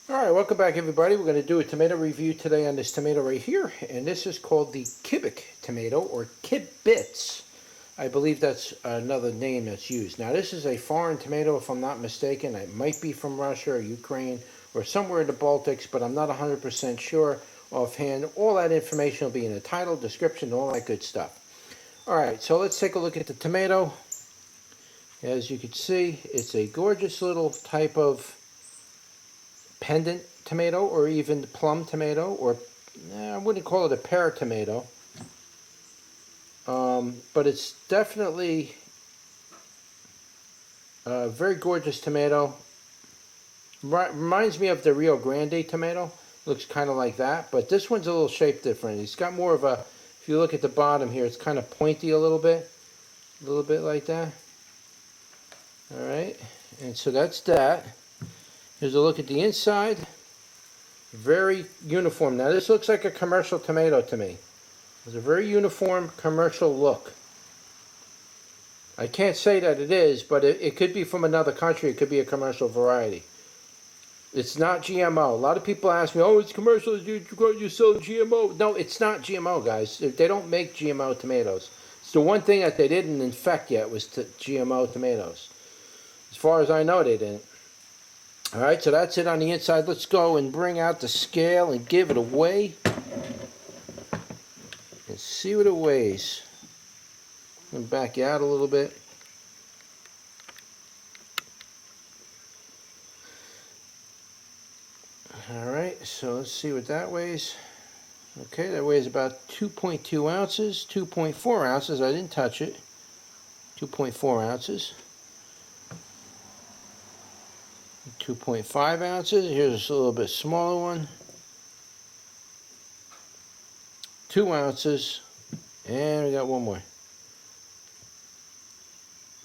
Alright, welcome back everybody. We're going to do a tomato review today on this tomato right here. And this is called the Kibic Tomato, or Kibits. I believe that's another name that's used. Now this is a foreign tomato if I'm not mistaken. It might be from Russia or Ukraine or somewhere in the Baltics, but I'm not 100% sure offhand. All that information will be in the title, description, all that good stuff. Alright, so let's take a look at the tomato. As you can see, it's a gorgeous little type of pendant tomato, or even plum tomato, or I wouldn't call it a pear tomato, but it's definitely a very gorgeous tomato. Reminds me of the Rio Grande tomato. Looks kind of like that, but this one's a little shaped different. It's got more of a, if you look at the bottom here, it's kind of pointy a little bit like that. All right, and so that's that. Here's a look at the inside. Very uniform. Now this looks like a commercial tomato to me. It's a very uniform commercial look. I can't say that it is, but it could be from another country. It could be a commercial variety. It's not GMO. A lot of people ask me, oh, it's commercial, you sell GMO. No, it's not GMO, guys. They don't make GMO tomatoes. It's the one thing that they didn't infect yet was GMO tomatoes. As far as I know, they didn't. Alright, so that's it on the inside. Let's go and bring out the scale and give it a weigh. And see what it weighs. I'm going to back you out a little bit. Alright, so let's see what that weighs. Okay, that weighs about 2.2 ounces, 2.4 ounces. I didn't touch it. 2.4 ounces. 2.5 ounces. Here's a little bit smaller one. 2 ounces. And we got one more.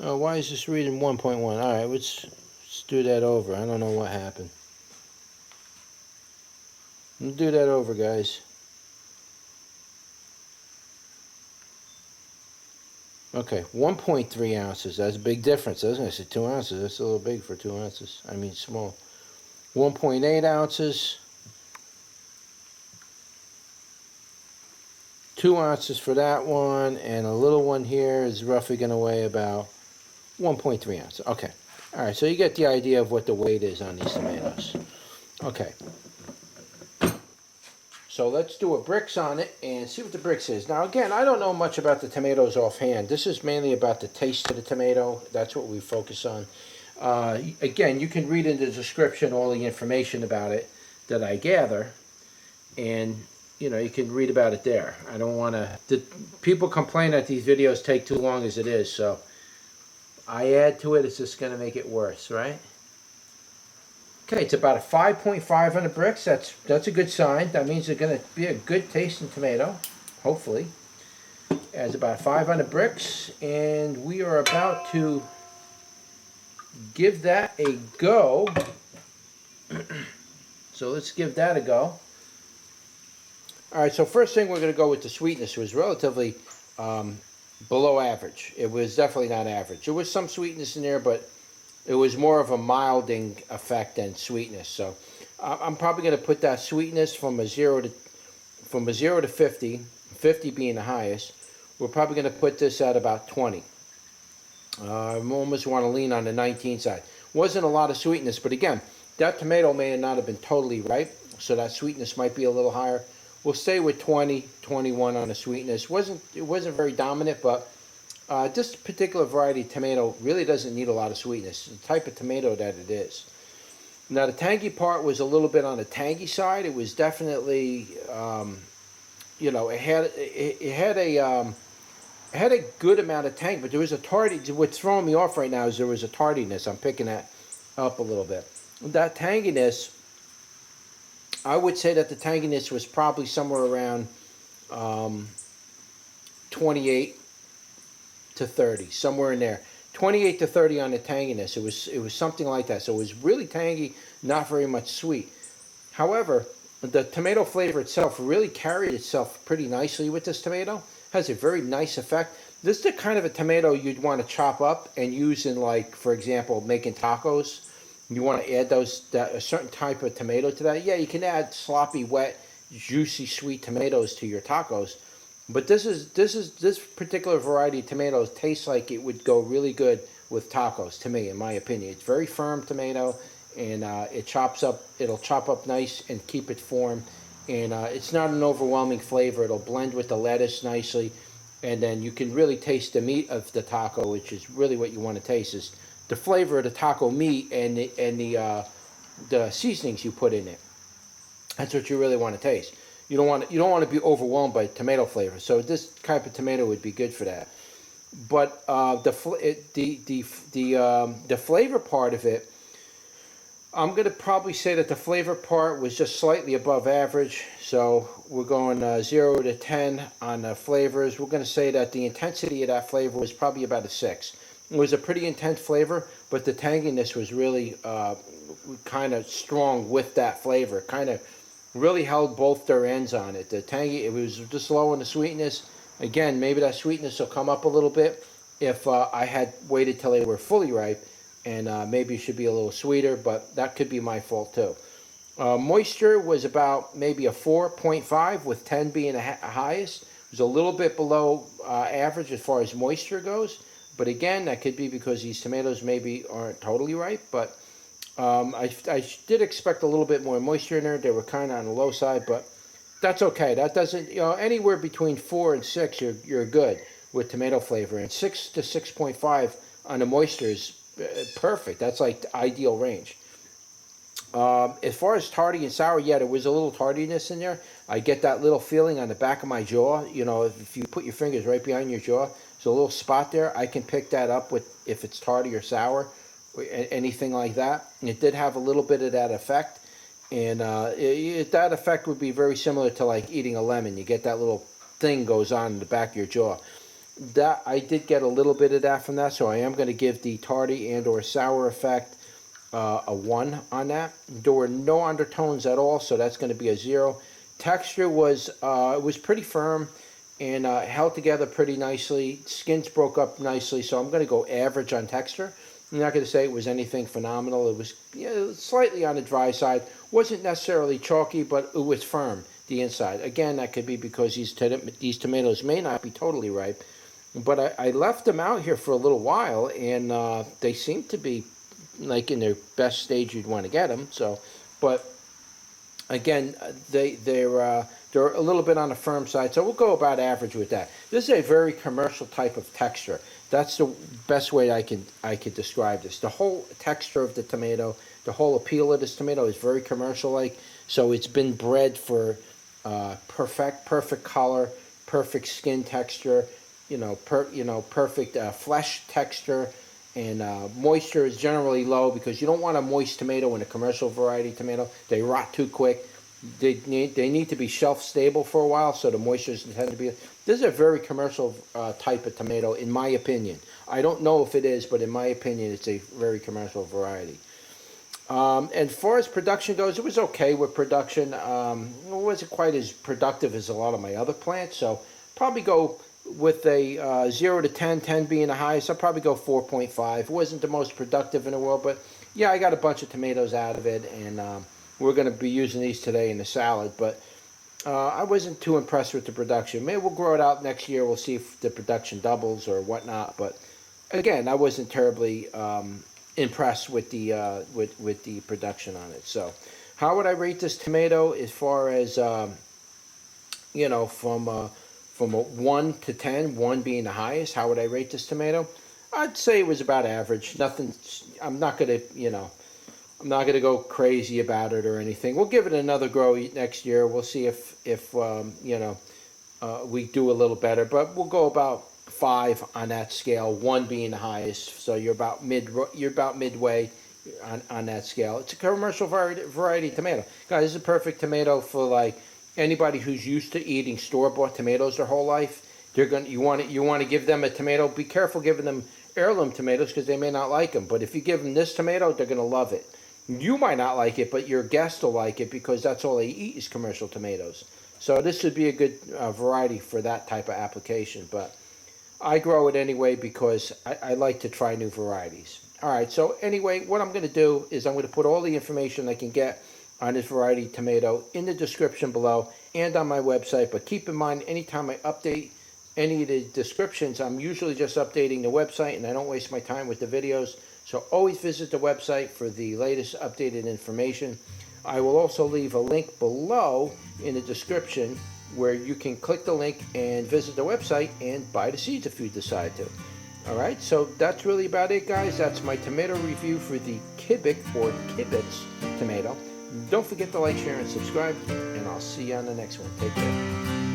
Oh, why is this reading 1.1? Alright, let's do that over. I don't know what happened. We'll do that over, guys. Okay, 1.3 ounces. That's a big difference, doesn't it? I said 2 ounces. That's a little big for 2 ounces. I mean, small. 1.8 ounces. 2 ounces for that one. And a little one here is roughly going to weigh about 1.3 ounces. Okay. All right, so you get the idea of what the weight is on these tomatoes. Okay. So let's do a bricks on it and see what the bricks is. Now again, I don't know much about the tomatoes offhand. This is mainly about the taste of the tomato. That's what we focus on. Again, you can read in the description all the information about it that I gather. And, you know, you can read about it there. I don't want to... People complain that these videos take too long as it is. So I add to it, it's just going to make it worse, right? Okay, it's about a 5.5 on the bricks. That's a good sign. That means it's going to be a good tasting tomato, hopefully. It's about 5 on the bricks, and we are about to give that a go. So let's give that a go. Alright, so first thing we're going to go with the sweetness. It was relatively below average. It was definitely not average. There was some sweetness in there, but it was more of a milding effect than sweetness. So I'm probably going to put that sweetness from a 0 to 50, 50 being the highest. We're probably going to put this at about 20. I almost want to lean on the 19 side. Wasn't a lot of sweetness, but again, that tomato may not have been totally ripe, so that sweetness might be a little higher. We'll stay with 20, 21 on the sweetness. It wasn't very dominant, but this particular variety of tomato really doesn't need a lot of sweetness. It's the type of tomato that it is. Now the tangy part was a little bit on the tangy side. It was definitely, you know, it had a good amount of tang, but there was a tardy. What's throwing me off right now is there was a tardiness. I'm picking that up a little bit. That tanginess, I would say that the tanginess was probably somewhere around 28 to 30, somewhere in there. 28 to 30 on the tanginess. It was something like that. So it was really tangy, not very much sweet. However, the tomato flavor itself really carried itself pretty nicely with this tomato. Has a very nice effect. This is the kind of a tomato you'd want to chop up and use in, like, for example, making tacos. you want to add a certain type of tomato to that, yeah, you can add sloppy, wet, juicy, sweet tomatoes to your tacos. But this particular variety of tomatoes tastes like it would go really good with tacos, to me, in my opinion. It's very firm tomato, and it'll chop up nice and keep it form. And it's not an overwhelming flavor. It'll blend with the lettuce nicely, and then you can really taste the meat of the taco, which is really what you want to taste, is the flavor of the taco meat and the seasonings you put in it. That's what you really want to taste. You don't want to be overwhelmed by tomato flavor. So this type of tomato would be good for that. But the flavor part of it, I'm going to probably say that the flavor part was just slightly above average. So we're going 0 to 10 on the flavors. We're going to say that the intensity of that flavor was probably about a 6. It was a pretty intense flavor, but the tanginess was really kind of strong with that flavor. Kind of really held both their ends on it. The tangy, it was just low in the sweetness. Again, maybe that sweetness will come up a little bit if I had waited till they were fully ripe, and maybe it should be a little sweeter, but that could be my fault too. Moisture was about maybe a 4.5, with 10 being the highest. It was a little bit below average as far as moisture goes, but again, that could be because these tomatoes maybe aren't totally ripe, but I did expect a little bit more moisture in there. They were kind of on the low side, but that's okay. That doesn't, anywhere between 4 and 6, you're good with tomato flavor. And 6 to 6.5 on the moisture is perfect. That's like the ideal range. As far as tardy and sour, yeah, there was a little tardiness in there. I get that little feeling on the back of my jaw. If you put your fingers right behind your jaw, there's a little spot there. I can pick that up with if it's tardy or sour, or anything like that. And it did have a little bit of that effect. And that effect would be very similar to like eating a lemon. You get that little thing goes on in the back of your jaw. That I did get a little bit of that from that, so I am going to give the tardy and or sour effect a 1 on that. There were no undertones at all, so that's going to be a 0. Texture was pretty firm and held together pretty nicely. Skins broke up nicely, so I'm going to go average on texture. I'm not going to say it was anything phenomenal. It was slightly on the dry side. Wasn't necessarily chalky, but it was firm, the inside. Again, that could be because these tomatoes may not be totally ripe. But I left them out here for a little while, and they seem to be like in their best stage you'd want to get them. So, but again, they're a little bit on the firm side. So we'll go about average with that. This is a very commercial type of texture. That's the best way I could describe this. The whole texture of the tomato, the whole appeal of this tomato is very commercial-like. So it's been bred for perfect color, perfect skin texture, perfect flesh texture, and moisture is generally low because you don't want a moist tomato in a commercial variety tomato. They rot too quick. They need to be shelf stable for a while, so the moisture tend to be. This is a very commercial type of tomato, in my opinion. I don't know if it is, but in my opinion, it's a very commercial variety. And as far as production goes, it was okay with production. It wasn't quite as productive as a lot of my other plants, so probably go with a 0 to 10, 10 being the highest. I'll probably go 4.5. It wasn't the most productive in the world, but yeah, I got a bunch of tomatoes out of it, and we're going to be using these today in the salad, but I wasn't too impressed with the production. Maybe we'll grow it out next year. We'll see if the production doubles or whatnot, but again, I wasn't terribly impressed with the production on it. So how would I rate this tomato as far as from a 1 to 10, 1 being the highest? How would I rate this tomato? I'd say it was about average. Nothing. I'm not gonna go crazy about it or anything. We'll give it another grow next year. We'll see if we do a little better, but we'll go about 5 on that scale. 1 being the highest, so you're about midway on that scale. It's a commercial variety tomato, guys. This is a perfect tomato for like anybody who's used to eating store-bought tomatoes their whole life. You want to give them a tomato. Be careful giving them heirloom tomatoes because they may not like them. But if you give them this tomato, they're going to love it. You might not like it, but your guests will like it because that's all they eat is commercial tomatoes. So this would be a good variety for that type of application. But I grow it anyway because I like to try new varieties. Alright, so anyway, what I'm going to do is I'm going to put all the information I can get on this variety tomato in the description below and on my website. But keep in mind, anytime I update any of the descriptions, I'm usually just updating the website and I don't waste my time with the videos. So always visit the website for the latest updated information. I will also leave a link below in the description where you can click the link and visit the website and buy the seeds if you decide to. Alright, so that's really about it, guys. That's my tomato review for the Kibic or Kibits tomato. Don't forget to like, share, and subscribe, and I'll see you on the next one. Take care.